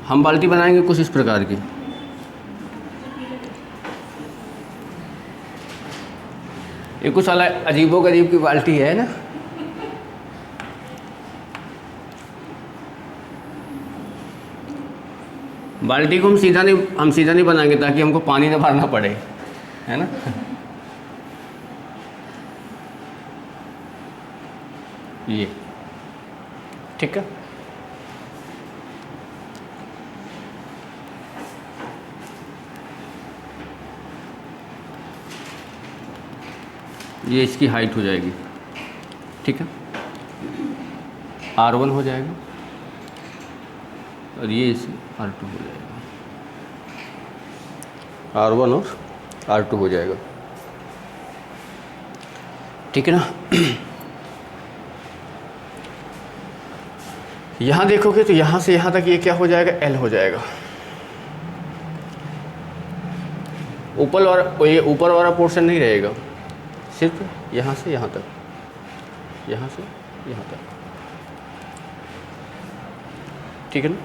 हम बाल्टी बनाएंगे कुछ इस प्रकार की। ये कुछ अलग अजीबोगरीब की बाल्टी है ना। बाल्टी को हम सीधा नहीं बनाएंगे ताकि हमको पानी ना भरना पड़े, है ना। ये ठीक है। ये इसकी हाइट हो जाएगी, ठीक है। R1 हो जाएगा और ये इस R2 हो जाएगा। R1 और R2 हो जाएगा, ठीक है ना। यहाँ देखोगे तो यहाँ से यहाँ तक ये क्या हो जाएगा, L हो जाएगा। ये ऊपर वाला पोर्शन नहीं रहेगा, सिर्फ यहाँ से यहाँ तक, यहाँ से यहाँ तक, ठीक है ना।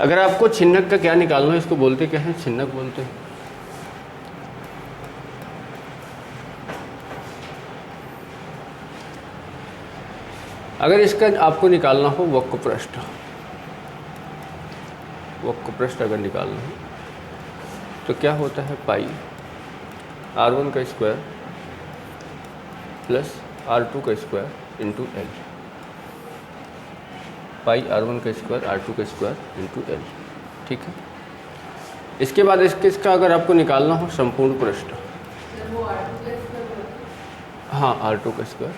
अगर आपको छिन्नक का क्या निकालना है, इसको बोलते क्या है, छिन्नक बोलते हैं। अगर इसका आपको निकालना हो वक्र पृष्ठ अगर निकालना हो तो क्या होता है, पाई R1 का स्क्वायर प्लस R2 का स्क्वायर इंटू L, पाई R1 का स्क्वायर R2 का स्क्वायर इंटू L, ठीक है। इसके बाद इसका अगर आपको निकालना हो संपूर्ण पृष्ठ, हाँ R2 का स्क्वायर,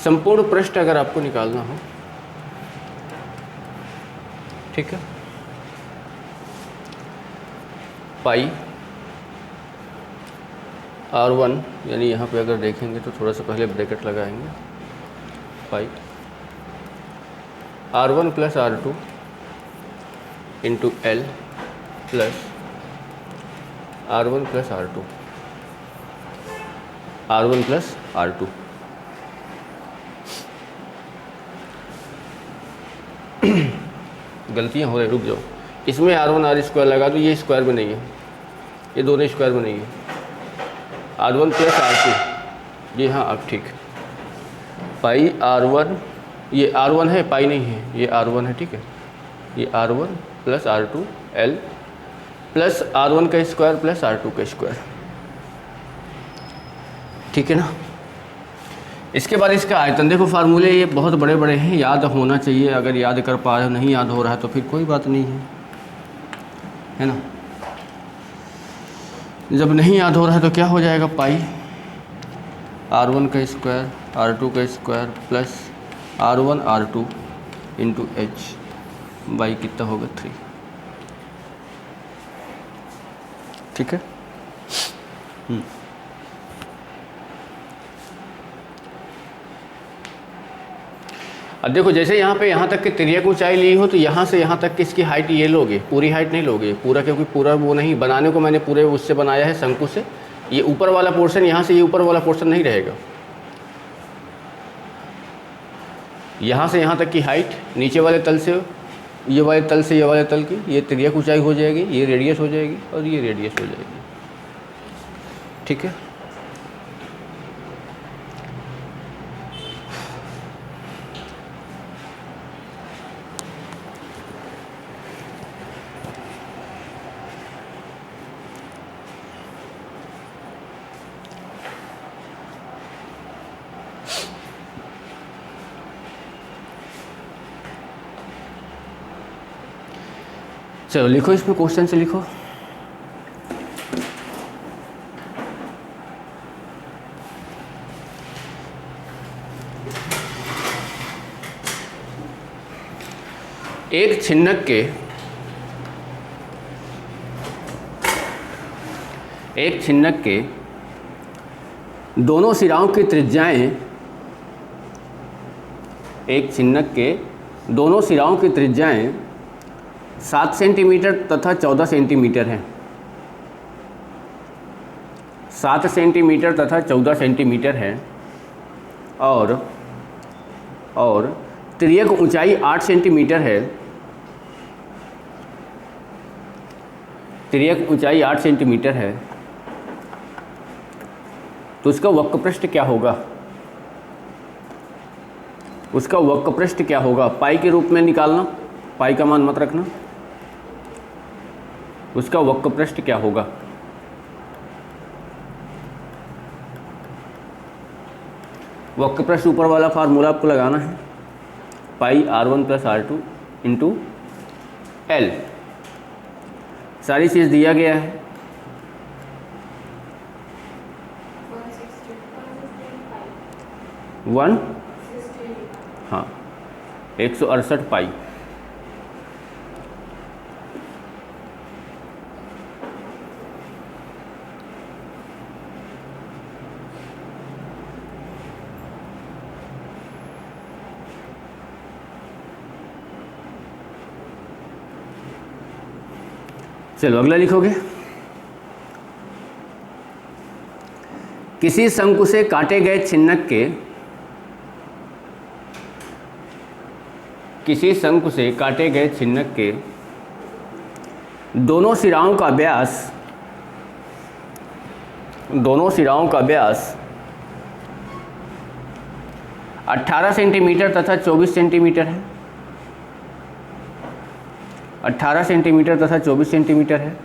संपूर्ण पृष्ठ अगर आपको निकालना हो, ठीक है, पाई R1, यानी यहाँ पे अगर देखेंगे तो थोड़ा सा पहले ब्रैकेट लगाएंगे, पाई R1 plus R2 into L plus R1 plus R2, R1 plus R2। गलतियाँ हो रही, रुक जाओ। इसमें R1 R स्क्वायर लगा दो, ये स्क्वायर में नहीं है, ये दोनों स्क्वायर में नहीं है। R1 प्लस R2, जी हाँ अब ठीक। पाई R1, ये R1 है, पाई नहीं है, ये R1 है, ठीक है। ये R1 plus R2 L plus R1 का स्क्वायर प्लस R2 का स्क्वायर, ठीक है ना। इसके बाद इसका आयतन देखो, फार्मूले ये बहुत बड़े बड़े हैं, याद होना चाहिए। अगर याद कर पा रहे हो, नहीं याद हो रहा है तो फिर कोई बात नहीं है ना। जब नहीं याद हो रहा है तो क्या हो जाएगा, पाई R1 का स्क्वायर R2 का square plus R1 R2 into H by कितना होगा 3, ठीक है। अब देखो, जैसे यहाँ पे यहाँ तक की तिर्यक ऊंचाई ली हो तो यहाँ से यहाँ तक की इसकी हाइट ये लोगे, पूरी हाइट नहीं लोगे पूरा, क्योंकि पूरा वो नहीं बनाने को मैंने पूरे उससे बनाया है, शंकु से। ये ऊपर वाला पोर्शन, यहाँ से ये ऊपर वाला पोर्शन नहीं रहेगा। यहाँ से यहाँ तक की हाइट नीचे वाले तल से ये वाले तल से ये वाले तल की, ये तिर्यक ऊंचाई हो जाएगी, ये रेडियस हो जाएगी और ये रेडियस हो जाएगी, ठीक है। चलो लिखो, इसमें क्वेश्चन से लिखो। एक छिन्नक के दोनों सिराओं की त्रिज्याएं, एक छिन्नक के दोनों सिराओं की त्रिज्याएं 7 सेंटीमीटर तथा 14 सेंटीमीटर हैं। 7 सेंटीमीटर तथा 14 सेंटीमीटर है और और तिर्यक ऊंचाई 8 सेंटीमीटर है, तिर्यक ऊंचाई 8 सेंटीमीटर है, तो उसका वक्रपृष्ठ क्या होगा? उसका वक्रपृष्ठ क्या होगा? पाई के रूप में निकालना, पाई का मान मत रखना। उसका वक्रपृष्ठ क्या होगा? वक्रपृष्ठ ऊपर वाला फार्मूला आपको लगाना है, पाई r1 + r2 इंटू एल। सारी चीज़ दिया गया है। 1 हाँ 168 पाई। चलो अगला लिखोगे। किसी शंकु से काटे गए छिन्नक के, किसी शंकु से काटे गए छिन्नक के दोनों सिराओं का व्यास, दोनों सिराओं का व्यास 18 सेंटीमीटर तथा 24 सेंटीमीटर है, 18 सेंटीमीटर तथा 24 सेंटीमीटर है।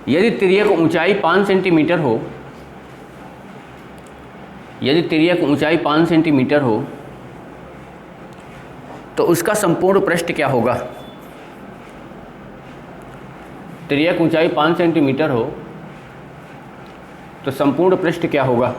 यदि तिर्यक ऊंचाई 5 सेंटीमीटर हो, यदि तिर्यक ऊंचाई 5 सेंटीमीटर हो तो उसका संपूर्ण पृष्ठ क्या होगा? तिर्यक ऊंचाई 5 सेंटीमीटर हो तो संपूर्ण पृष्ठ क्या होगा?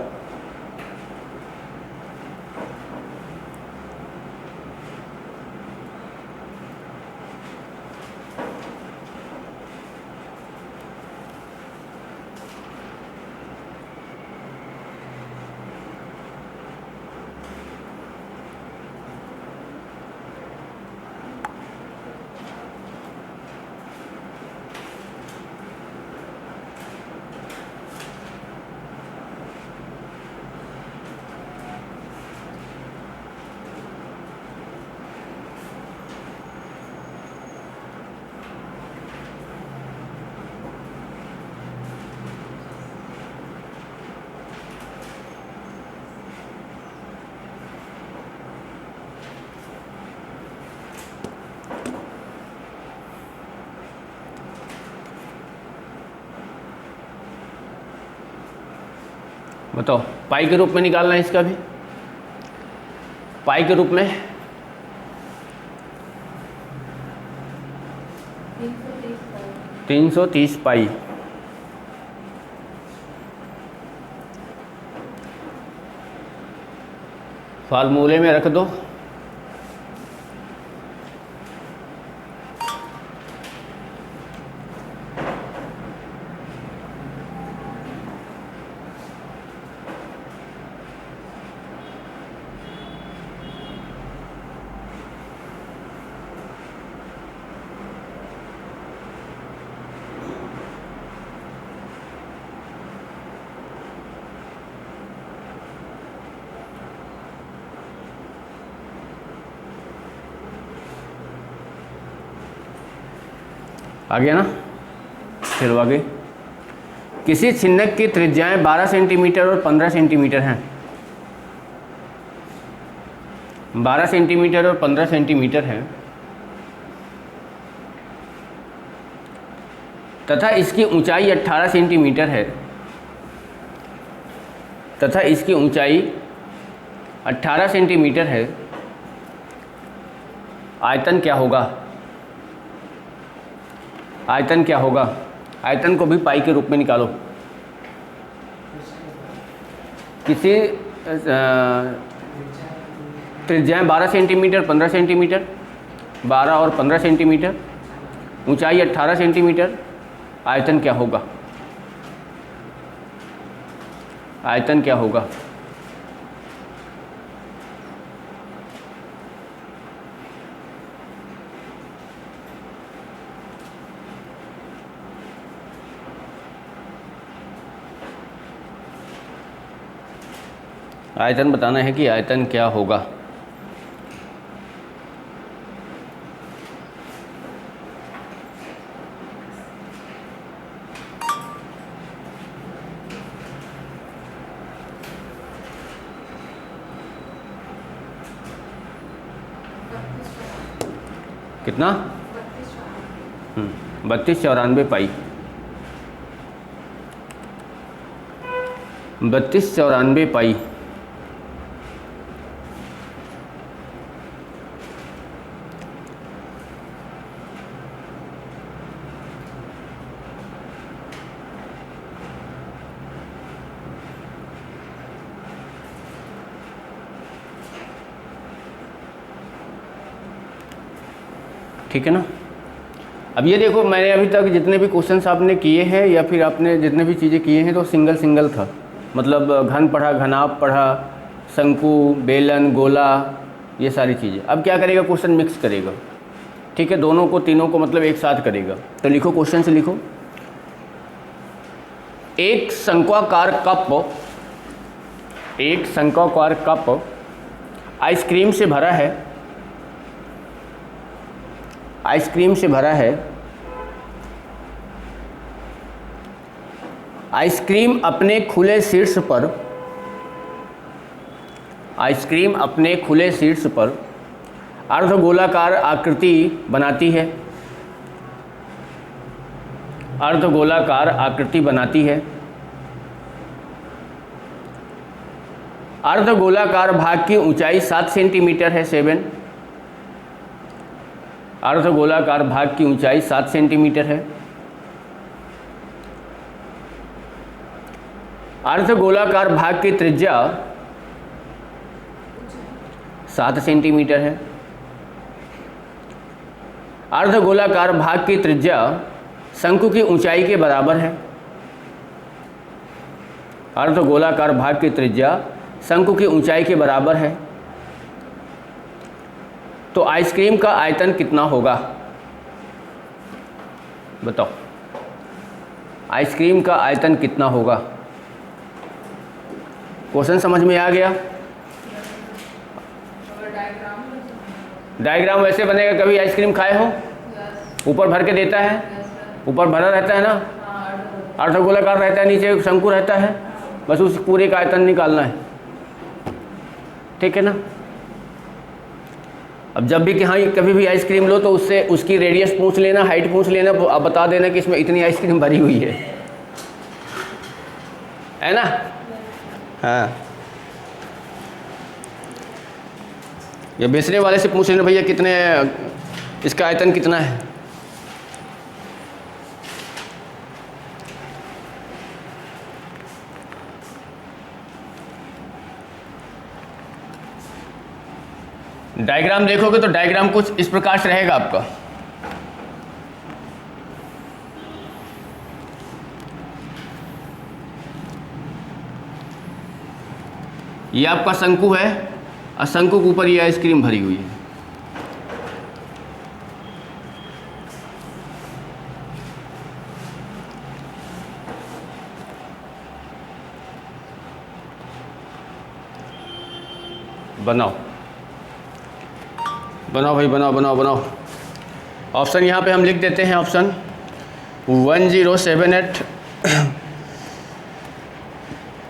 बताओ, पाई के रूप में निकालना है इसका भी। पाई के रूप में 330 पाई। फार्मूले में रख दो। आ गया ना? चलो आगे। किसी छिन्नक की त्रिज्याएं 12 सेंटीमीटर और 15 सेंटीमीटर हैं, 12 सेंटीमीटर और 15 सेंटीमीटर हैं, तथा इसकी ऊंचाई 18 सेंटीमीटर है, तथा इसकी ऊंचाई 18 सेंटीमीटर है। आयतन क्या होगा? आयतन क्या होगा? आयतन को भी पाई के रूप में निकालो। किसी त्रिज्याएं 12 सेंटीमीटर 15 सेंटीमीटर, 12 और 15 सेंटीमीटर, ऊंचाई 18 सेंटीमीटर, आयतन क्या होगा? आयतन क्या होगा? आयतन बताना है कि आयतन क्या होगा। कितना? 3294 पाई। 3294 पाई। ठीक है ना। अब ये देखो, मैंने अभी तक जितने भी क्वेश्चंस आपने किए हैं या फिर आपने जितने भी चीज़ें किए हैं तो सिंगल सिंगल था, मतलब घन पढ़ा, घनाभ पढ़ा, शंकु, बेलन, गोला, ये सारी चीज़ें। अब क्या करेगा, क्वेश्चन मिक्स करेगा। ठीक है, दोनों को, तीनों को मतलब एक साथ करेगा। तो लिखो, क्वेश्चन से लिखो, एक शंक्वाकार कप आइसक्रीम से भरा है। आइसक्रीम अपने खुले शीर्ष पर अर्धगोलाकार आकृति बनाती है। अर्धगोलाकार भाग की ऊंचाई 7 सेंटीमीटर है। अर्धगोलाकार भाग की ऊंचाई 7 सेंटीमीटर है। अर्धगोलाकार भाग की त्रिज्या 7 सेंटीमीटर है। अर्धगोलाकार भाग की त्रिज्या शंकु की ऊंचाई के बराबर है। अर्धगोलाकार भाग की त्रिज्या शंकु की ऊंचाई के बराबर है। तो आइसक्रीम का आयतन कितना होगा, बताओ। आइसक्रीम का आयतन कितना होगा? क्वेश्चन समझ में आ गया? डायग्राम वैसे बनेगा, कभी आइसक्रीम खाए हो? ऊपर भर के देता है, ऊपर भरा रहता है ना, अर्धगोलाकार रहता है, नीचे शंकु रहता है, बस उस पूरे का आयतन निकालना है। ठीक है ना। अब जब भी कभी भी आइसक्रीम लो तो उससे उसकी रेडियस पूछ लेना, हाइट पूछ लेना, अब बता देना कि इसमें इतनी आइसक्रीम भरी हुई है ना। हाँ, ये बेचने वाले से पूछ लेना, भैया कितने, इसका आयतन कितना है। डायग्राम देखोगे तो डायग्राम कुछ इस प्रकार से रहेगा आपका। ये आपका शंकु है और शंकु के ऊपर ये आइसक्रीम भरी हुई है। बनाओ भाई, बनाओ। ऑप्शन यहाँ पे हम लिख देते हैं, ऑप्शन 1078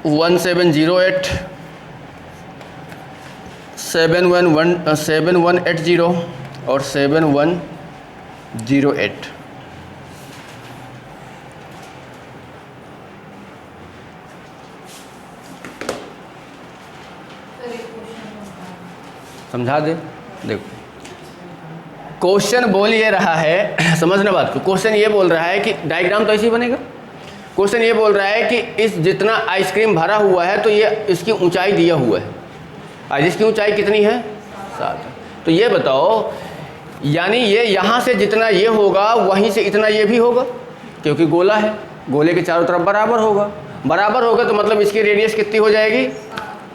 1708 7180 और 7108। समझा दे। देखो, क्वेश्चन बोल ये रहा है, समझना बात को, क्वेश्चन ये बोल रहा है कि डायग्राम तो ऐसे ही बनेगा। क्वेश्चन ये बोल रहा है कि इस जितना आइसक्रीम भरा हुआ है तो ये इसकी ऊंचाई दिया हुआ है, और इसकी ऊंचाई कितनी है? 7। तो ये बताओ, यानी ये यहाँ से जितना ये होगा वहीं से इतना ये भी होगा, क्योंकि गोला है, गोले के चारों तरफ बराबर होगा तो मतलब इसकी रेडियस कितनी हो जाएगी?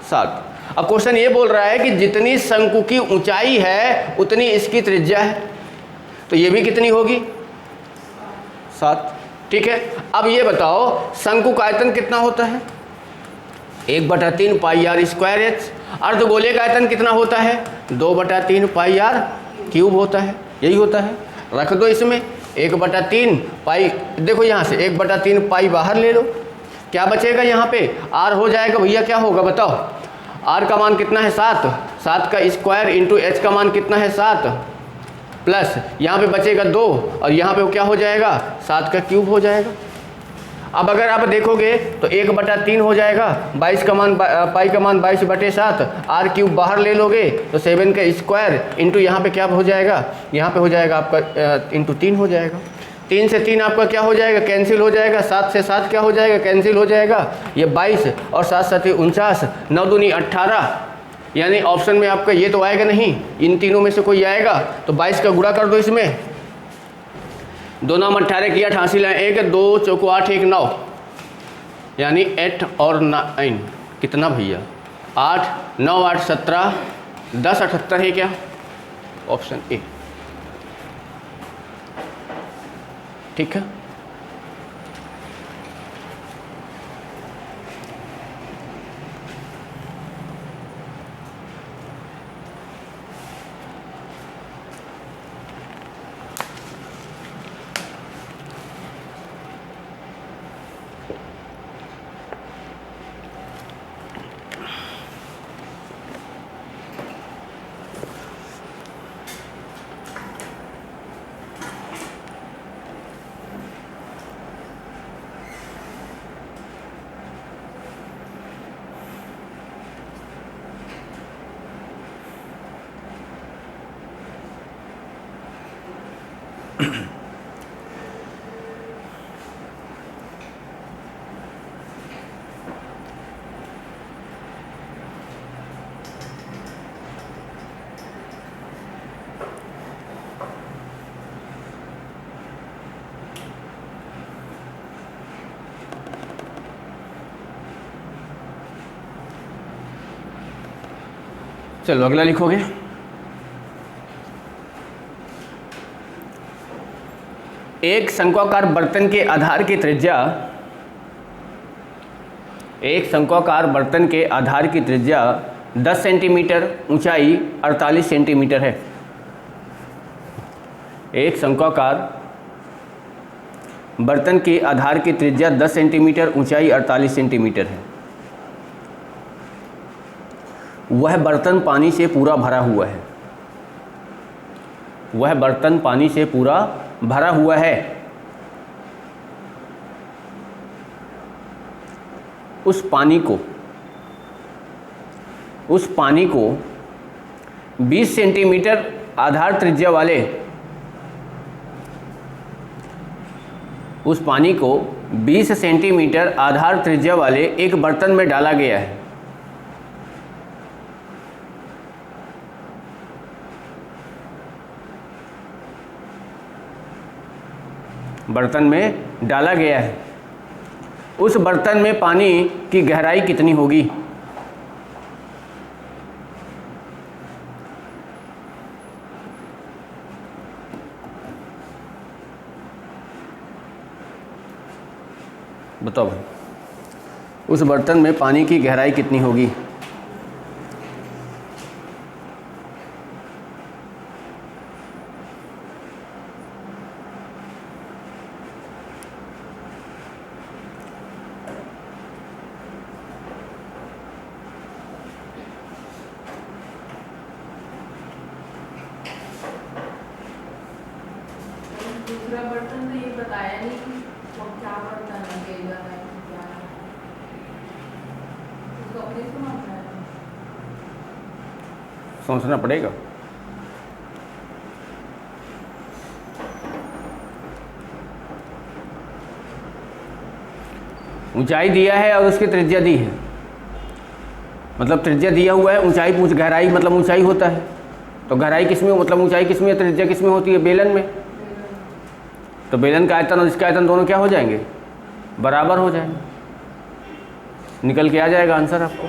7। अब क्वेश्चन ये बोल रहा है कि जितनी शंकु की ऊंचाई है उतनी इसकी त्रिज्या है, तो ये भी कितनी होगी? 7। ठीक है। अब ये बताओ, शंकु का आयतन कितना होता है? 1/3 पाई आर स्क्वायर एच। अर्धगोले का आयतन कितना होता है? 2/3 पाई आर क्यूब होता है, यही होता है। रख दो इसमें 1/3 पाई, देखो यहाँ से 1/3 पाई बाहर ले लो, क्या बचेगा यहाँ पे? आर हो जाएगा भैया, क्या होगा बताओ? आर का मान कितना है? 7, 7 का स्क्वायर इंटू एच का मान कितना है? 7, प्लस यहाँ पे बचेगा 2 और यहाँ पे क्या हो जाएगा? 7 का क्यूब हो जाएगा। अब अगर आप देखोगे तो 1/3 हो जाएगा, 22 का मान पाई का मान 22/7, आर क्यूब बाहर ले लोगे तो 7 का स्क्वायर इंटू यहाँ पे क्या हो जाएगा? यहाँ पे हो जाएगा आपका इंटू 3 हो जाएगा। 3 से 3 आपका क्या हो जाएगा? कैंसिल हो जाएगा। 7 से 7 क्या हो जाएगा? कैंसिल हो जाएगा। ये 22 और 7 7 49, 9 दूनी 18, यानी ऑप्शन में आपका ये तो आएगा नहीं, इन तीनों में से कोई आएगा। तो 22 का गुणा कर दो इसमें, 2 9 18 किया 88 लाए 1 2 चौको 8 1 9, यानी 8 और 9 कितना भैया? 8 9 8 17 10 78 है क्या? ऑप्शन ए, ठीक है। चलो अगला लिखोगे। एक शंक्वाकार बर्तन के आधार की त्रिज्या, एक शंक्वाकार बर्तन के आधार की त्रिज्या 10 सेंटीमीटर, ऊंचाई 48 सेंटीमीटर है। एक शंक्वाकार बर्तन के आधार की त्रिज्या 10 सेंटीमीटर, ऊंचाई 48 सेंटीमीटर है। वह बर्तन पानी से पूरा भरा हुआ है। वह बर्तन पानी से पूरा भरा हुआ है। उस पानी को 20 सेंटीमीटर आधार त्रिज्या वाले, उस पानी को 20 सेंटीमीटर आधार त्रिज्या वाले एक बर्तन में डाला गया है। बर्तन में डाला गया है। उस बर्तन में पानी की गहराई कितनी होगी? बताओ भाई, उस बर्तन में पानी की गहराई कितनी होगी? दूसरा बर्तन तो ये बताया नहीं कि वो क्या बर्तन है, बेलन है क्या है, उसको अपने से मापना है। सोचना पड़ेगा। ऊंचाई दिया है और उसकी त्रिज्या दी है, मतलब त्रिज्या दिया हुआ है, ऊंचाई पूछ, गहराई मतलब ऊंचाई होता है, तो गहराई किसमें, मतलब ऊंचाई किसमें, त्रिज्या किसमें होती है? बेलन में। तो बेलन का आयतन और इसका आयतन दोनों क्या हो जाएंगे? बराबर हो जाएंगे। निकल के आ जाएगा आंसर आपको।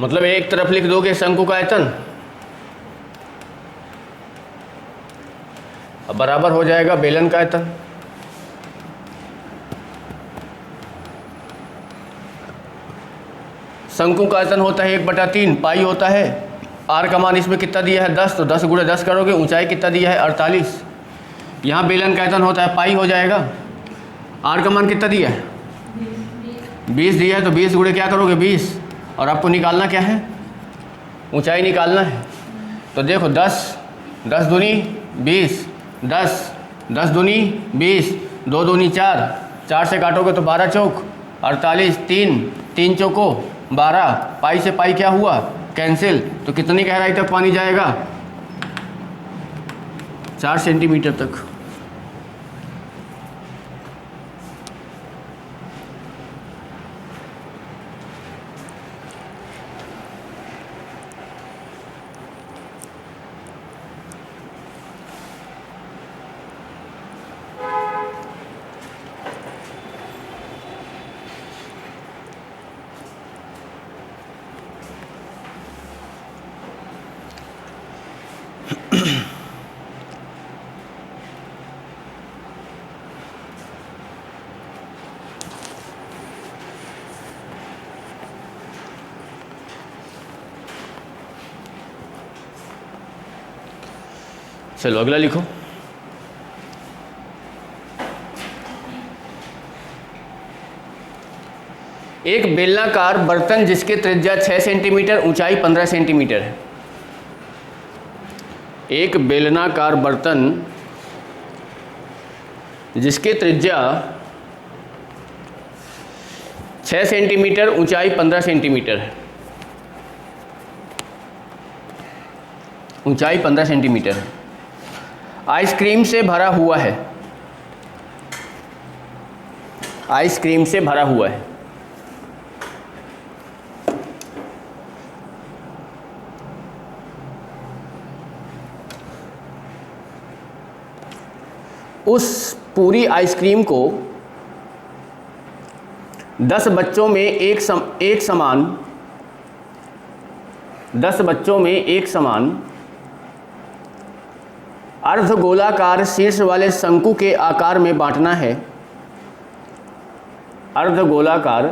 मतलब एक तरफ लिख दोगे शंकु का आयतन, अब बराबर हो जाएगा बेलन का आयतन। शंकु का आयतन होता है 1/3 पाई होता है। आर का मान इसमें कितना दिया है 10, तो 10 × 10 करोगे, ऊंचाई कितना दिया है 48। यहाँ बेलन का आयतन होता है पाई हो जाएगा। आर का मान कितना दिया है 20 दिया है, तो 20 × क्या करोगे 20, और आपको निकालना क्या है ऊंचाई निकालना है। तो देखो 10 दूनी 20, 10 दूनी 20, 2 दूनी 4, 4 से काटोगे तो 12 चौक 48, 3 चौको 12, पाई से पाई क्या हुआ कैंसिल। तो कितनी गहराई तक पानी जाएगा 4 सेंटीमीटर तक। चलो अगला लिखो। एक बेलनाकार बर्तन जिसके त्रिज्या 6 सेंटीमीटर ऊंचाई 15 सेंटीमीटर है। एक बेलनाकार बर्तन जिसके त्रिज्या 6 सेंटीमीटर ऊंचाई 15 सेंटीमीटर है, ऊंचाई 15 सेंटीमीटर है, आइसक्रीम से भरा हुआ है। आइसक्रीम से भरा हुआ है। उस पूरी आइसक्रीम को 10 बच्चों में एक समान 10 बच्चों में एक समान अर्धगोलाकार शीर्ष वाले शंकु के आकार में बांटना है। अर्धगोलाकार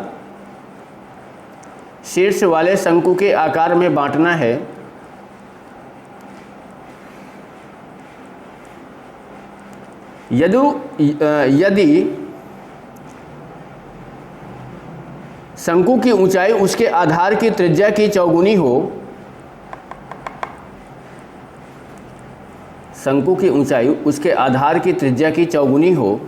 शीर्ष वाले शंकु के आकार में बांटना है। यदि शंकु की ऊंचाई उसके आधार की त्रिज्या की चौगुनी हो, शंकु की ऊंचाई उसके आधार की त्रिज्या की चौगुनी हो,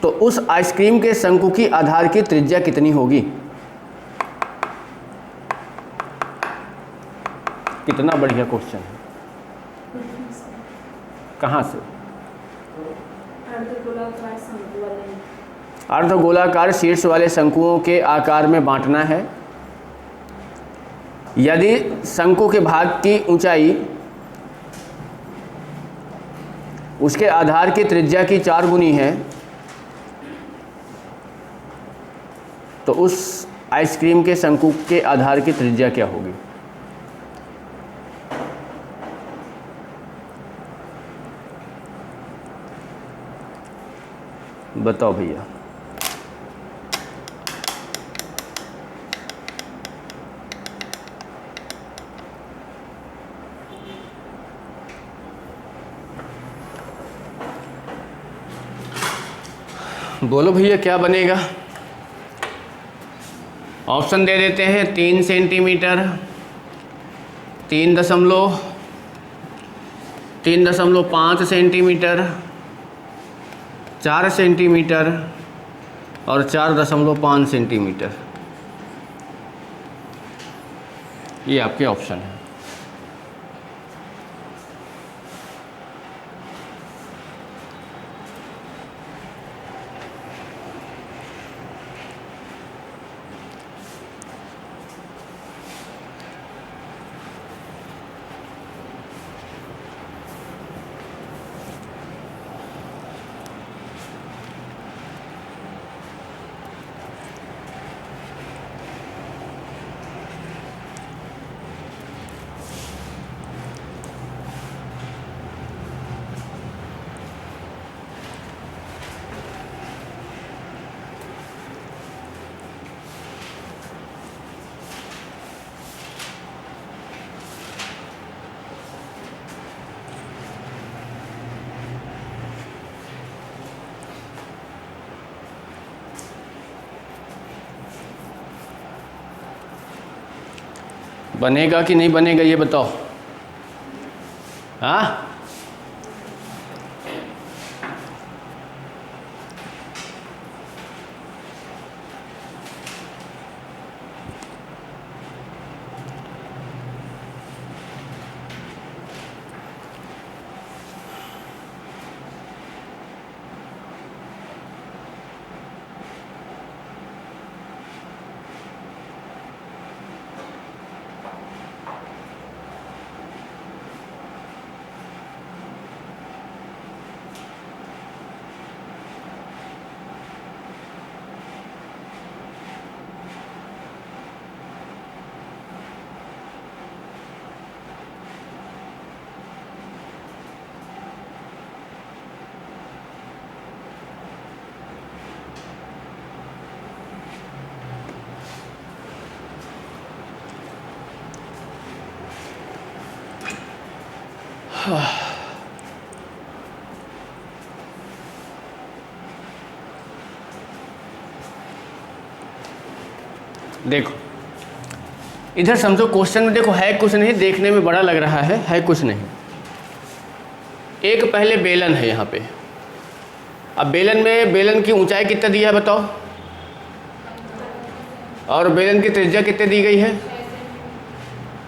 तो उस आइसक्रीम के शंकु की आधार की त्रिज्या कितनी होगी। कितना बढ़िया क्वेश्चन है। कहाँ से? अर्धगोलाकार शीर्ष वाले शंकुओं के आकार में बांटना है। यदि शंकु के भाग की ऊंचाई उसके आधार की त्रिज्या की 4 गुनी है, तो उस आइसक्रीम के शंकु के आधार की त्रिज्या क्या होगी। बताओ भैया। बोलो भैया क्या बनेगा। ऑप्शन दे देते हैं 3 सेंटीमीटर, 3.5 सेंटीमीटर, 4 सेंटीमीटर और 4.5 सेंटीमीटर। ये आपके ऑप्शन है। बनेगा कि नहीं बनेगा ये बताओ। हाँ देखो इधर समझो, क्वेश्चन में देखो है कुछ नहीं, देखने में बड़ा लग रहा है कुछ नहीं। एक पहले बेलन है यहाँ पे। अब बेलन की ऊंचाई कितना दिया है बताओ, और बेलन की त्रिज्या कितनी दी गई है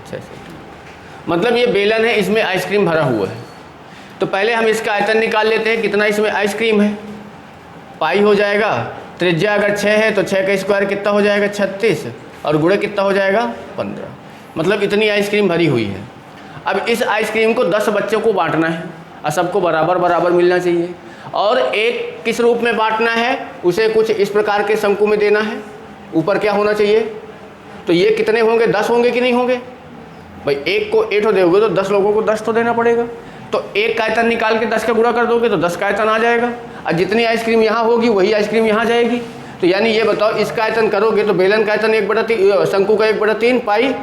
6 सेंटीमीटर। मतलब ये बेलन है, इसमें आइसक्रीम भरा हुआ है। तो पहले हम इसका आयतन निकाल लेते हैं, कितना इसमें आइसक्रीम है, पाई हो जाएगा। त्रिज्या अगर 6 है तो 6 का स्क्वायर कितना हो जाएगा 36, और गुणे कितना हो जाएगा 15। मतलब इतनी आइसक्रीम भरी हुई है। अब इस आइसक्रीम को 10 बच्चों को बांटना है और सबको बराबर बराबर मिलना चाहिए। और एक किस रूप में बांटना है, उसे कुछ इस प्रकार के शंकु में देना है। ऊपर क्या होना चाहिए, तो ये कितने होंगे 10 होंगे कि नहीं होंगे भाई। एक को 8 दोगे तो 10 लोगों को 10 तो देना पड़ेगा। तो एक का आयतन निकाल के 10 का गुणा कर दोगे तो 10 का आयतन आ जाएगा, और जितनी आइसक्रीम यहाँ होगी वही आइसक्रीम यहाँ जाएगी। तो यानी ये बताओ, इसका आयतन करोगे तो बेलन का आयतन 1/3, शंकु का 1/3 पाई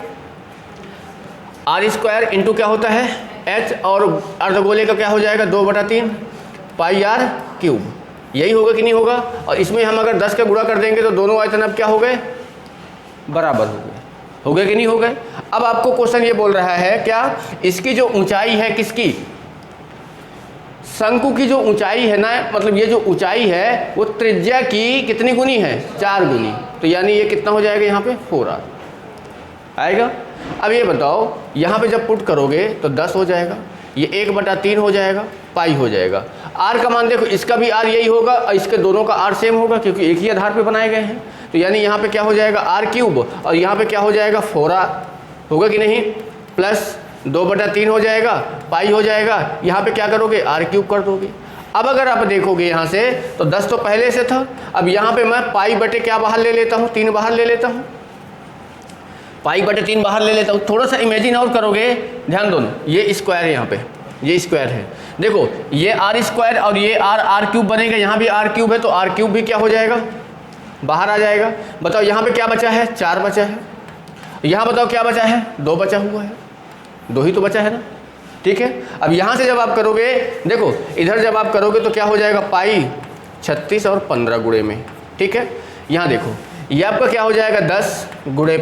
r² इंटू क्या होता है h, और अर्धगोले का क्या हो जाएगा 2/3 पाई r³। यही होगा कि नहीं होगा। और इसमें हम अगर 10 का गुणा कर देंगे तो दोनों आयतन अब क्या हो गए, बराबर हो गए कि नहीं हो गए। अब आपको क्वेश्चन ये बोल रहा है क्या, इसकी जो ऊंचाई है, किसकी, शंकु की जो ऊंचाई है ना, मतलब ये जो ऊंचाई है वो त्रिज्या की कितनी गुनी है 4 गुनी। तो यानी ये कितना हो जाएगा यहाँ पे 4r आएगा। अब ये बताओ, यहाँ पे जब पुट करोगे तो 10 हो जाएगा, ये 1/3 हो जाएगा, पाई हो जाएगा। r का मान देखो, इसका भी r यही होगा और इसके दोनों का r सेम होगा, क्योंकि एक ही आधार पे बनाए गए हैं। तो यानी यहाँ पे क्या हो जाएगा r³ और यहाँ पे क्या हो जाएगा 4r होगा कि नहीं, प्लस 2/3 हो जाएगा, पाई हो जाएगा। यहाँ पे क्या करोगे r³ कर दोगे। अब अगर आप देखोगे यहाँ से तो 10 तो पहले से था। अब यहाँ पे मैं पाई बटे क्या बाहर ले लेता हूँ, 3 बाहर ले लेता हूँ, पाई बटे 3 बाहर ले लेता हूँ। थोड़ा सा इमेजिन और करोगे, ध्यान दो, ये स्क्वायर है, यहाँ पे ये स्क्वायर है। देखो ये r² और ये r³ बनेगा, यहाँ भी r³ है तो r³ भी क्या हो जाएगा, बाहर आ जाएगा। बताओ यहाँ पे क्या बचा है, 4 बचा है। यहाँ बताओ क्या बचा है, 2 बचा हुआ है, 2 ही तो बचा है ना, ठीक है। अब यहाँ से जब आप करोगे, देखो इधर जब आप करोगे तो क्या हो जाएगा, पाई 36 और 15 गुणे में, ठीक है। यहाँ देखो ये आपका क्या हो जाएगा 10 गुणे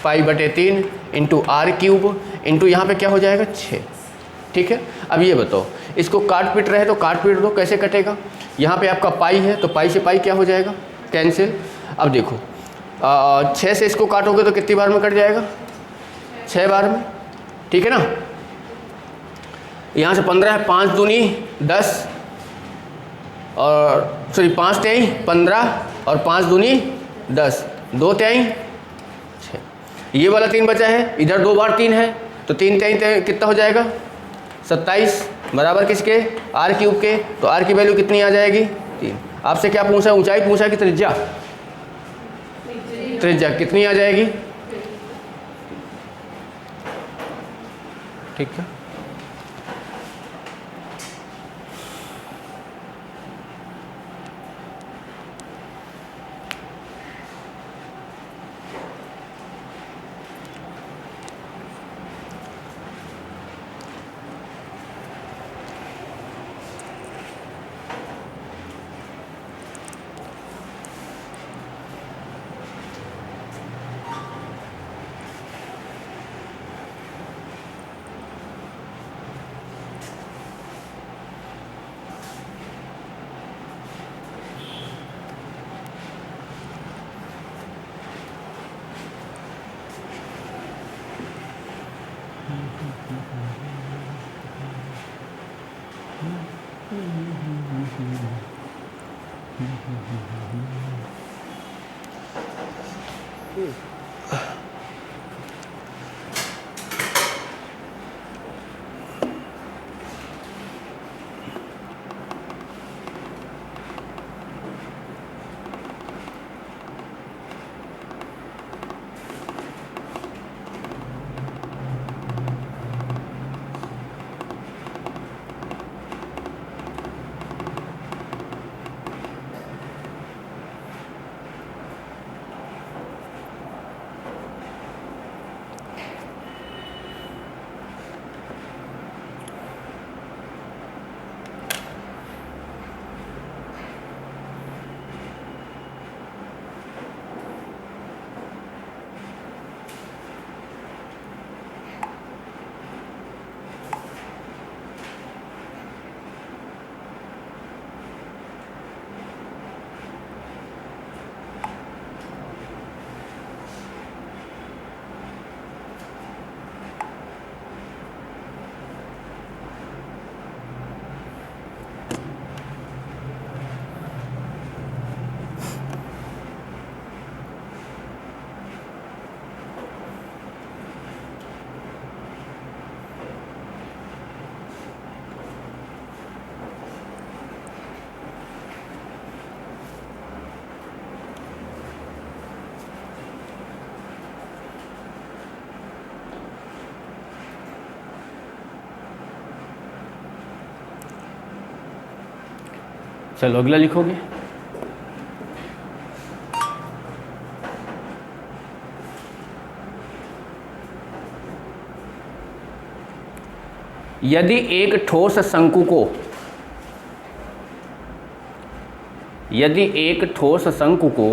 पाई बटे 3 इंटू r³ इंटू यहाँ पे क्या हो जाएगा 6, ठीक है। अब ये बताओ, इसको काट पीट रहे तो काट पीट दो, कैसे कटेगा। यहाँ पे आपका पाई है तो पाई से पाई क्या हो जाएगा, कैंसिल। अब देखो 6 से इसको काटोगे तो कितनी बार में कट जाएगा, 6 बार में, ठीक है ना। यहाँ से 15 है, 5 दूनी 10 और 5 तेई 15 और 5 दूनी 10, 2 तेई 6। ये वाला 3 बचा है, इधर 2 बार 3 है तो 3 तेई कितना हो जाएगा 27 बराबर किसके, r³ के। तो r की वैल्यू कितनी आ जाएगी 3। आपसे क्या पूछा, ऊंचाई पूछा कि त्रिज्या, त्रिज्या कितनी आ जाएगी, ठीक है। चलो अगला लिखोगे। यदि एक ठोस शंकु को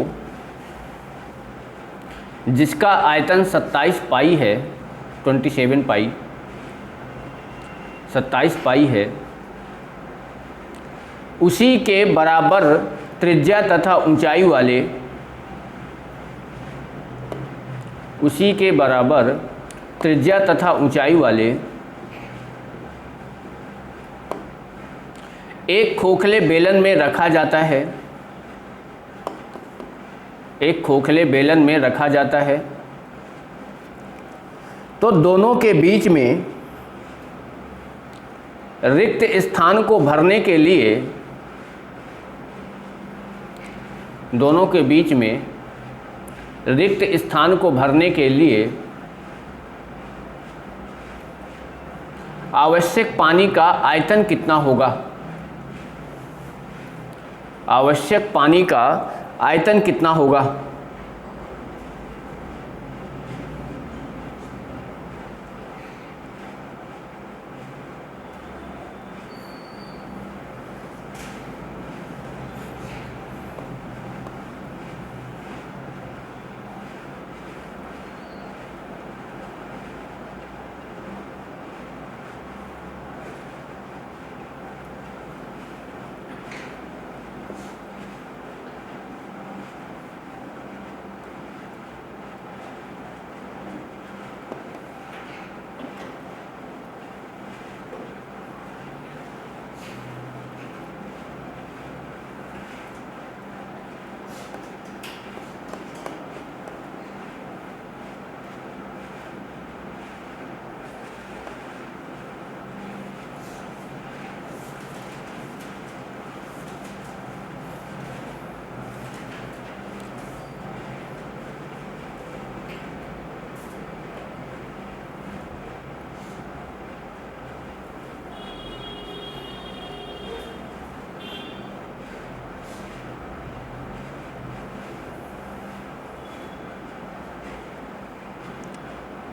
जिसका आयतन 27 पाई है, 27 पाई 27 पाई है, उसी के बराबर त्रिज्या तथा ऊंचाई वाले एक खोखले बेलन में रखा जाता है, तो दोनों के बीच में रिक्त स्थान को भरने के लिए आवश्यक पानी का आयतन कितना होगा?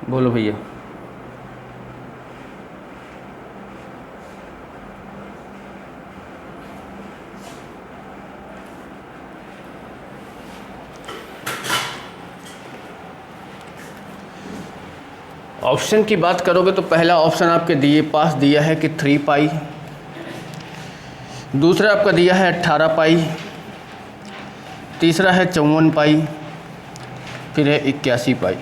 बोलो भैया। ऑप्शन की बात करोगे तो पहला ऑप्शन आपके पास दिया है कि 3 पाई, दूसरा आपका दिया है 18 पाई, तीसरा है 54 पाई, फिर है 81 पाई।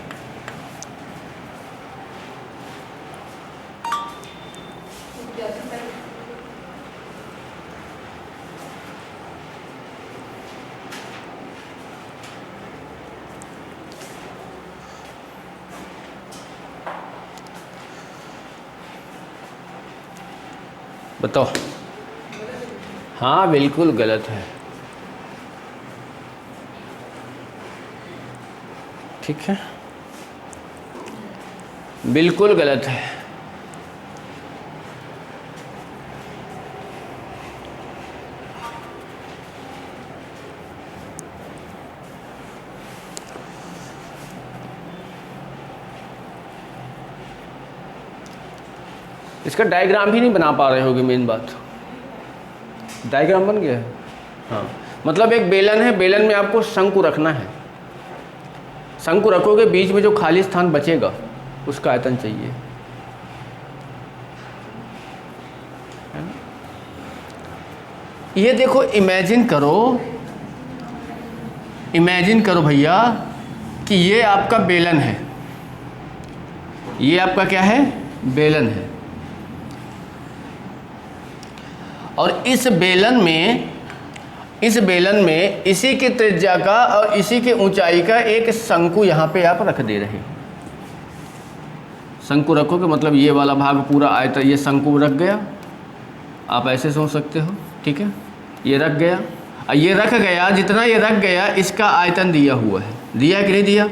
बताओ। हाँ बिल्कुल गलत है। ठीक है, बिल्कुल गलत है। इसका डायग्राम भी नहीं बना पा रहे होगे, मेन बात। डायग्राम बन गया है? हाँ, मतलब एक बेलन है, बेलन में आपको शंकु रखना है। शंकु रखोगे, बीच में जो खाली स्थान बचेगा उसका आयतन चाहिए, है ना? ये देखो, इमेजिन करो भैया कि ये आपका बेलन है, ये आपका क्या है? बेलन है। और इस बेलन में इसी की त्रिज्या का और इसी की ऊंचाई का एक शंकु यहाँ पे आप रख दे रहे हैं। शंकु रखोगे मतलब ये वाला भाग पूरा आयतन, ये शंकु रख गया, आप ऐसे सोच सकते हो। ठीक है, ये रख गया, और ये रख गया, जितना ये रख गया इसका आयतन दिया हुआ है। दिया कि नहीं दिया?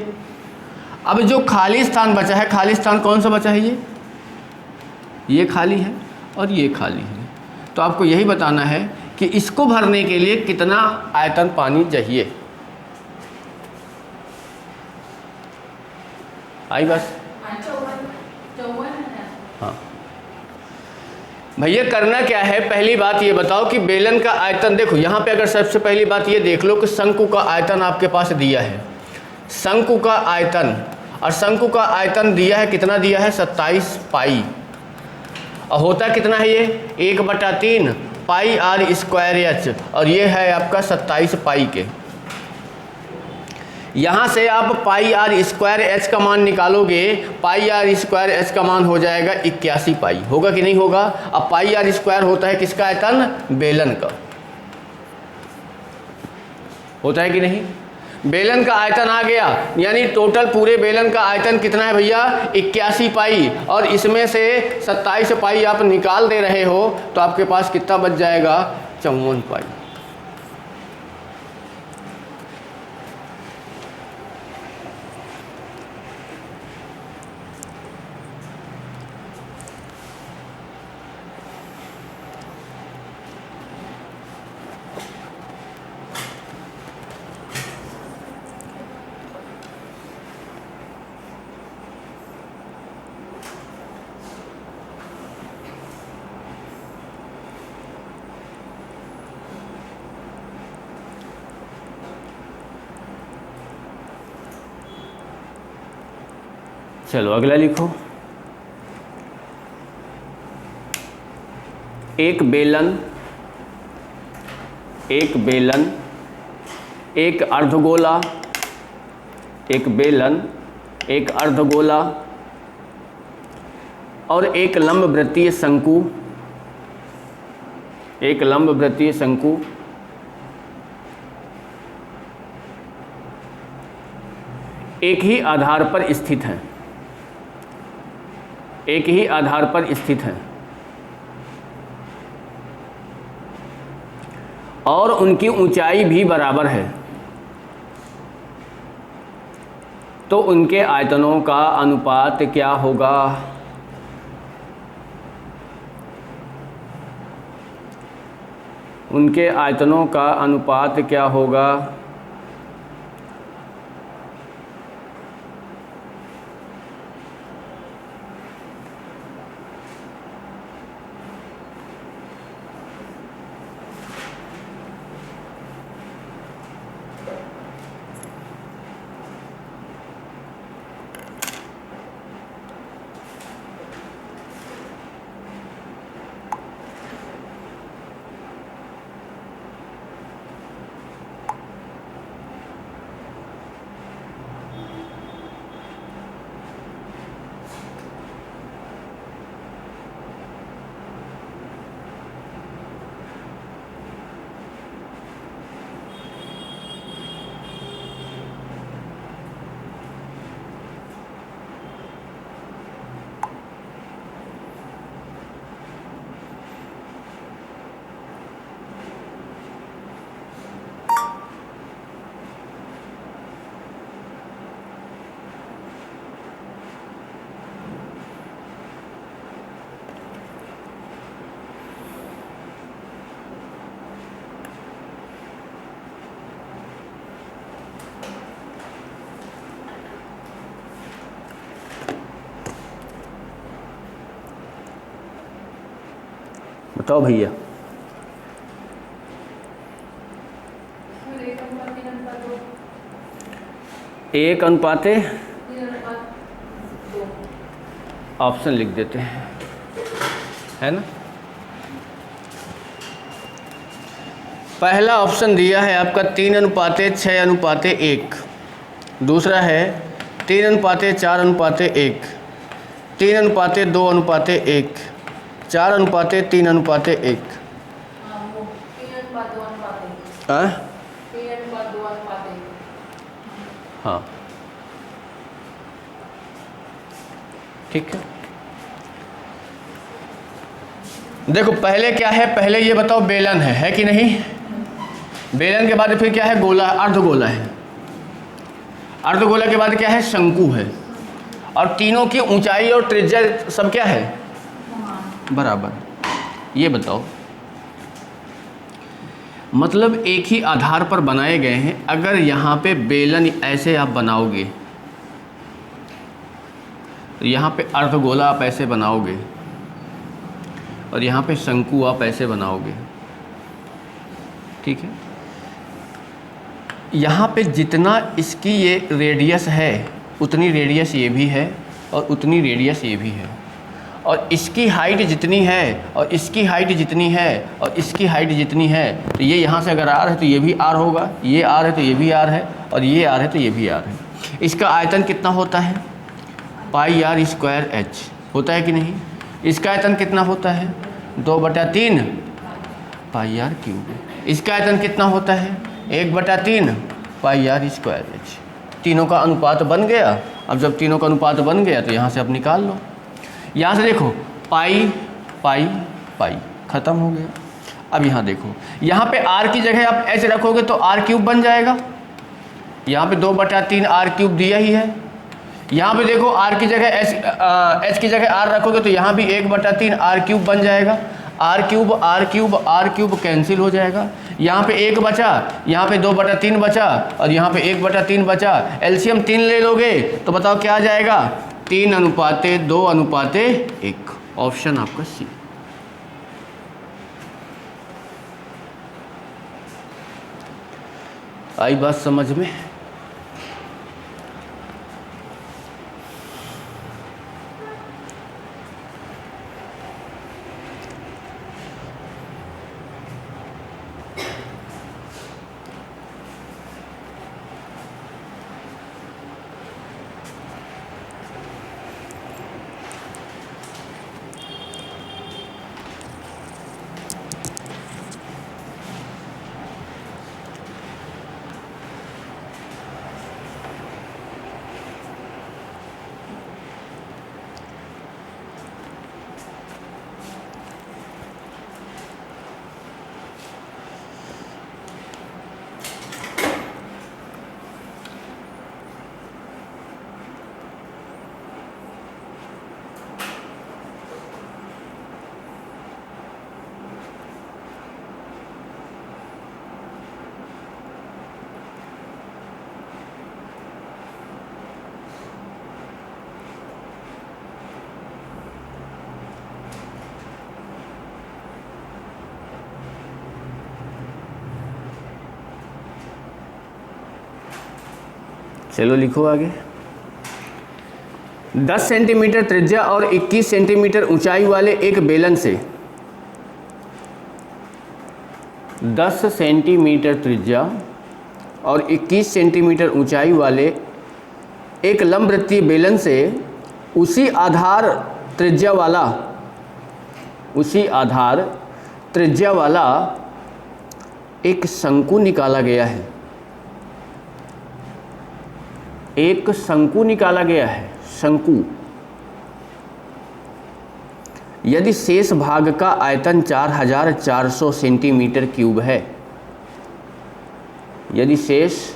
अब जो खाली स्थान बचा है, खाली स्थान कौन सा बचा है? ये खाली है और ये खाली है। तो आपको यही बताना है कि इसको भरने के लिए कितना आयतन पानी चाहिए। आई बस? हाँ भैया, करना क्या है? पहली बात ये बताओ कि बेलन का आयतन देखो यहाँ पे। अगर सबसे पहली बात ये देख लो कि शंकु का आयतन आपके पास दिया है, शंकु का आयतन, और शंकु का आयतन दिया है, कितना दिया है? 27 पाई। और होता कितना है ये? 1/3 पाई आर स्क्वायर एच, और ये है आपका 27 पाई के। यहाँ से आप पाई आर स्क्वायर एच का मान निकालोगे, पाई आर स्क्वायर एच का मान हो जाएगा 81 पाई। होगा कि नहीं होगा? अब पाई आर स्क्वायर होता है किसका आयतन? बेलन का। होता है कि नहीं? बेलन का आयतन आ गया, यानी टोटल पूरे बेलन का आयतन कितना है भैया? 81 पाई, और इसमें से 27 पाई आप निकाल दे रहे हो, तो आपके पास कितना बच जाएगा? 54 पाई। चलो अगला लिखो। एक बेलन, एक अर्धगोला, एक बेलन, एक अर्धगोला और एक लंबवृत्तीय शंकु, एक लंबवृत्तीय शंकु एक ही आधार पर स्थित है, एक ही आधार पर स्थित है और उनकी ऊंचाई भी बराबर है, तो उनके आयतनों का अनुपात क्या होगा? उनके आयतनों का अनुपात क्या होगा? बताओ भैया। फिर 1:3:2 1:3:2 3:2 ऑप्शन लिख देते हैं, है ना। पहला ऑप्शन दिया है आपका 3:6:1, दूसरा है 3:4:1, 3:2:1, 4:3:1। हाँ वो 3:2:1 हाँ 3:2:1 हाँ ठीक है। देखो पहले क्या है, पहले ये बताओ बेलन है कि नहीं। बेलन के बाद फिर क्या है, गोला, अर्धगोला है। अर्धगोला के बाद क्या है, शंकु है। और तीनों की ऊंचाई और त्रिज्या सब क्या है, बराबर। ये बताओ, मतलब एक ही आधार पर बनाए गए हैं। अगर यहाँ पे बेलन ऐसे आप बनाओगे, तो यहाँ पे अर्धगोला आप ऐसे बनाओगे, और यहाँ पे शंकु आप ऐसे बनाओगे, ठीक है। यहाँ पे जितना इसकी ये रेडियस है, उतनी रेडियस ये भी है, और उतनी रेडियस ये भी है। और इसकी हाइट जितनी है, और इसकी हाइट जितनी है, और इसकी हाइट जितनी है, तो ये यहाँ से अगर आर है तो ये भी आर होगा, ये आर है तो ये भी आर है, और ये आर है तो ये भी आर है। इसका आयतन कितना होता है, πr² होता है कि नहीं। इसका आयतन कितना होता है, 2/3 πr³। इसका आयतन कितना होता है, 1/3 πr²। तीनों का अनुपात बन गया। अब जब तीनों का अनुपात बन गया तो यहाँ से अब निकाल लो। यहाँ से देखो पाई पाई पाई खत्म हो गया। अब यहाँ देखो, यहाँ पे r की जगह आप ऐसे रखोगे तो r³ बन जाएगा। यहाँ पे 2/3 r³ दिया ही है। यहाँ पे देखो r की जगह h की जगह r रखोगे तो यहाँ भी 1/3 r³ बन जाएगा। r³ कैंसिल हो जाएगा। यहाँ पे 1 बचा, यहाँ पे 2/3 बचा, और यहाँ पे 1/3 बचा। एलसीएम 3 ले लोगे तो बताओ क्या आ जाएगा, 3:2:1। ऑप्शन आपका सी। आई बात समझ में। चलो लिखो आगे। 10 सेंटीमीटर त्रिज्या और 21 सेंटीमीटर ऊंचाई वाले एक बेलन से 10 सेंटीमीटर त्रिज्या और 21 सेंटीमीटर ऊंचाई वाले एक लंबवृत्तीय बेलन से उसी आधार त्रिज्या वाला एक शंकु निकाला गया है। एक शंकु निकाला गया है, शंकु। यदि शेष भाग का आयतन 4400 सेंटीमीटर क्यूब है, यदि शेष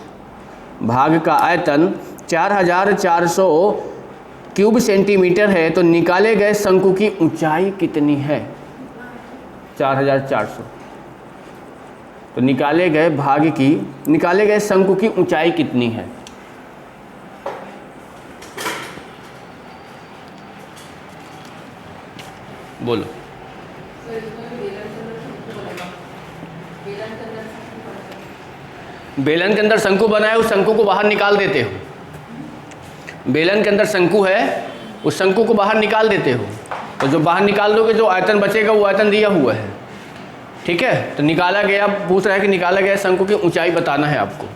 भाग का आयतन 4400 क्यूब सेंटीमीटर है तो निकाले गए शंकु की ऊंचाई कितनी है, 4400। तो निकाले गए शंकु की ऊंचाई कितनी है। बोलो। सर इसमें भी दे बेलन के अंदर शंकु बनता है। बेलन के अंदर शंकु बना है, उस शंकु को बाहर निकाल देते हो। बेलन के अंदर शंकु है, उस शंकु को बाहर निकाल देते हो, तो जो बाहर निकाल दोगे जो आयतन बचेगा वो आयतन दिया हुआ है। ठीक है, तो निकाला गया, पूछ रहा है कि निकाला गया शंकु की ऊंचाई बताना है आपको।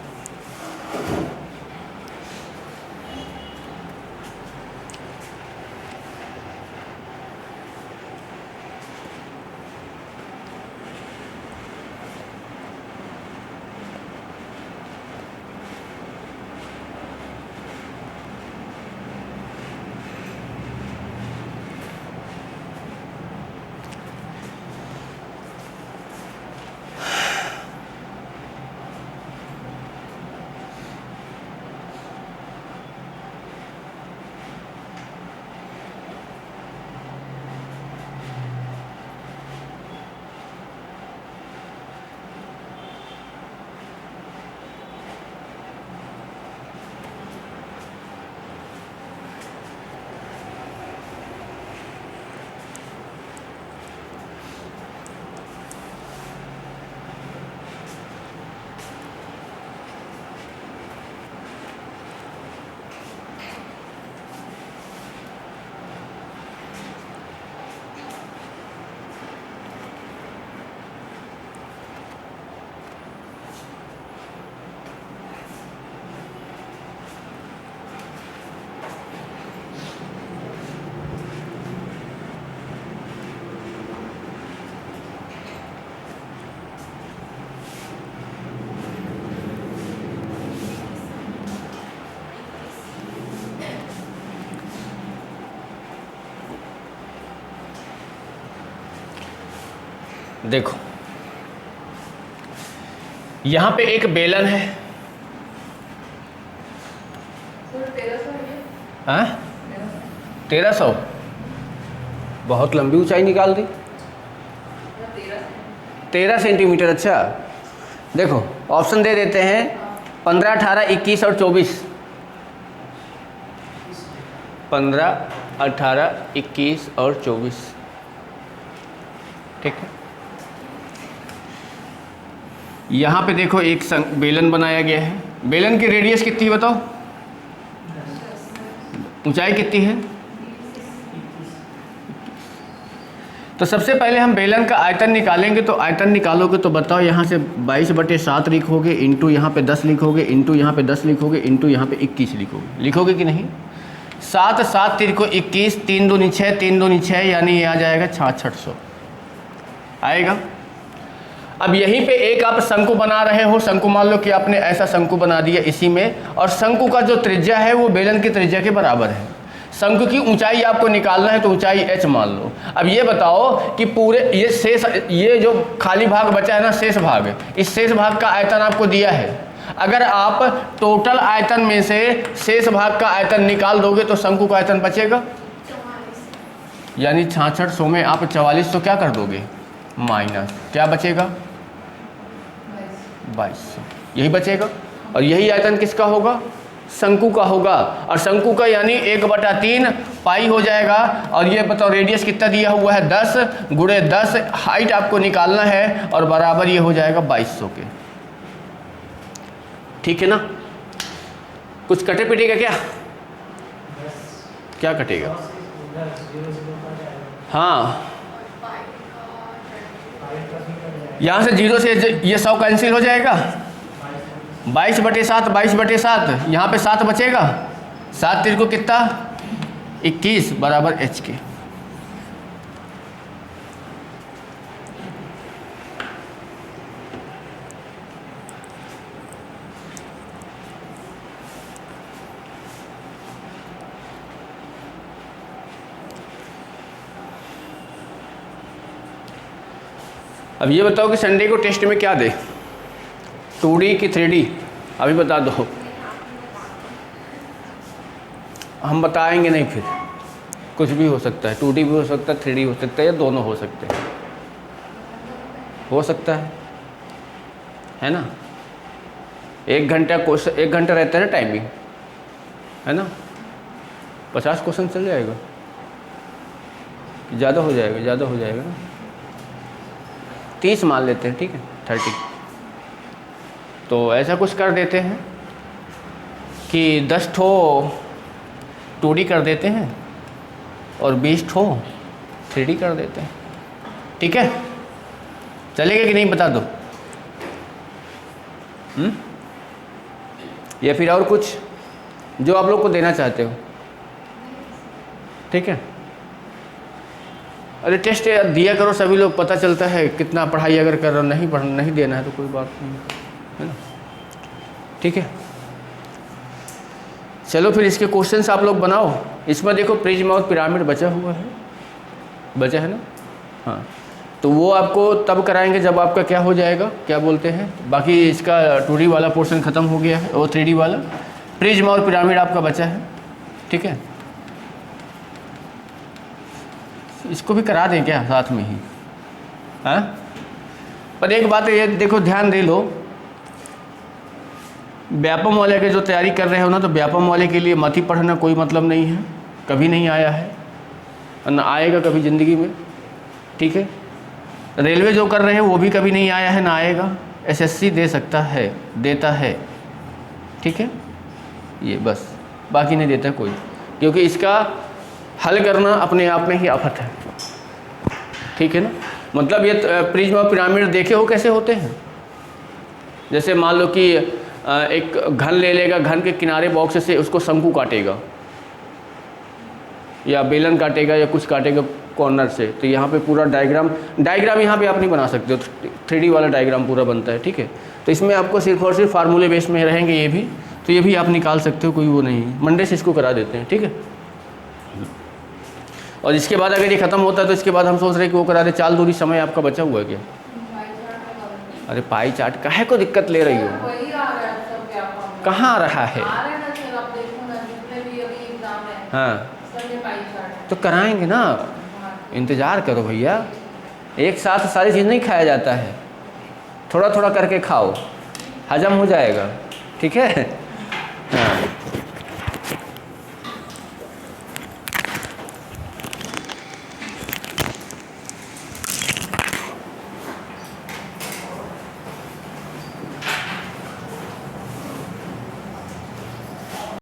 देखो यहां पे एक बेलन है, सर 1300 है। हाँ 1300, बहुत लंबी ऊंचाई निकाल दी। 13 सेंटीमीटर। अच्छा देखो ऑप्शन दे देते हैं 15, 18, 21 और 24। 15, 18, 21 और 24। ठीक है, यहाँ पे देखो एक बेलन बनाया गया है। बेलन की रेडियस कितनी बताओ, ऊंचाई कितनी है? तो सबसे पहले हम बेलन का आयतन निकालेंगे। तो आयतन निकालोगे तो बताओ, यहाँ से 22/7 लिखोगे, इंटू यहाँ पे 10 लिखोगे, इंटू यहाँ पे 10 लिखोगे, इंटू यहाँ पे 21 लिखोगे। लिखोगे कि नहीं? 7 7 तिरको 21, 3 दूनी 6, 3 दूनी 6, यानी ये आ जाएगा 6600 आएगा। अब यहीं पे एक आप शंकु बना रहे हो। शंकु मान लो कि आपने ऐसा शंकु बना दिया इसी में, और शंकु का जो त्रिज्या है वो बेलन की त्रिज्या के बराबर है। शंकु की ऊंचाई आपको निकालना है, तो ऊंचाई h मान लो। अब ये बताओ कि पूरे ये शेष, ये जो खाली भाग बचा है ना, शेष भाग, इस शेष भाग का आयतन आपको दिया है। अगर आप टोटल आयतन में से शेष भाग का आयतन निकाल दोगे तो शंकु का आयतन बचेगा, यानी 6600 में आप 4400 क्या कर दोगे, माइनस, क्या बचेगा 2200, यही बचेगा। और यही आयतन किसका होगा, शंकु का होगा। और शंकु का यानी 1/3 पाई हो जाएगा। और ये बताओ रेडियस कितना दिया हुआ है, 10 गुणे 10, हाइट आपको निकालना है, और बराबर ये हो जाएगा 2200 के। ठीक है ना? कुछ कटे पिटेगा क्या? क्या कटेगा? हाँ, यहाँ से 0 से ये 100 कैंसिल हो जाएगा। 22/7, 22/7, यहाँ पे 7 बचेगा। 7 तिरको कितना, 21 बराबर h के। अब ये बताओ कि संडे को टेस्ट में क्या दे, 2D की 3D, अभी बता दो। हम बताएंगे नहीं, फिर कुछ भी हो सकता है, 2D भी हो सकता है, 3D हो सकता है, या दोनों हो सकते हैं, हो सकता है ना? 1 घंटा क्वेश्चन, 1 घंटा रहता है ना टाइमिंग, है ना? 50 क्वेश्चन चल जाएगा, ज़्यादा हो जाएगा, ज़्यादा हो जाएगा ना, 30 मान लेते हैं, ठीक है। 30। तो ऐसा कुछ कर देते हैं कि 10 ठो 2D कर देते हैं और 20 ठो 3D कर देते हैं। ठीक है, चलेगा कि नहीं बता दो। या फिर और कुछ जो आप लोग को देना चाहते हो। ठीक है, अरे टेस्ट दिया करो, सभी लोग पता चलता है कितना पढ़ाई अगर कर रहे हो। नहीं देना है तो कोई बात नहीं है ना। ठीक है, चलो फिर इसके क्वेश्चंस आप लोग बनाओ। इसमें देखो प्रिज्म और पिरामिड बचा है ना। हाँ, तो वो आपको तब कराएंगे जब आपका क्या हो जाएगा, क्या बोलते हैं, बाकी इसका 2D वाला पोर्शन ख़त्म हो गया है, वो 3D वाला प्रिज्म और पिरामिड आपका बचा है। ठीक है, इसको भी करा दें क्या साथ में ही। हाँ, पर एक बात ये देखो, ध्यान दे लो, व्यापम वाले के जो तैयारी कर रहे हो ना, तो व्यापम वाले के लिए मत ही पढ़ना, कोई मतलब नहीं है, कभी नहीं आया है ना आएगा कभी ज़िंदगी में। ठीक है, रेलवे जो कर रहे हैं वो भी कभी नहीं आया है ना आएगा। SSC दे सकता है, देता है। ठीक है, ये बस, बाकी नहीं देता कोई, क्योंकि इसका हल करना अपने आप में ही आफत है। ठीक है ना, मतलब ये प्रिज्म और पिरामिड देखे हो कैसे होते हैं। जैसे मान लो कि एक घन ले लेगा, घन के किनारे बॉक्स से उसको शंकु काटेगा या बेलन काटेगा या कुछ काटेगा कॉर्नर से, तो यहाँ पे पूरा डायग्राम यहाँ पे आप नहीं बना सकते हो, 3D वाला डायग्राम पूरा बनता है। ठीक है, तो इसमें आपको सिर्फ और सिर्फ फार्मूले बेस में रहेंगे ये भी, तो ये भी आप निकाल सकते हो, कोई वो नहीं है। मंडे से इसको करा देते हैं। ठीक है, और इसके बाद अगर ये ख़त्म होता है तो इसके बाद हम सोच रहे हैं कि वो करा दे। चाल दूरी समय आपका बचा हुआ है क्या। अरे पाई चार्ट काहे को दिक्कत ले रही हो, कहाँ आ रहा है। हाँ, तो कराएंगे ना, इंतज़ार करो भैया, एक साथ सारी चीज़ नहीं खाया जाता है, थोड़ा थोड़ा करके खाओ, हजम हो जाएगा। ठीक है।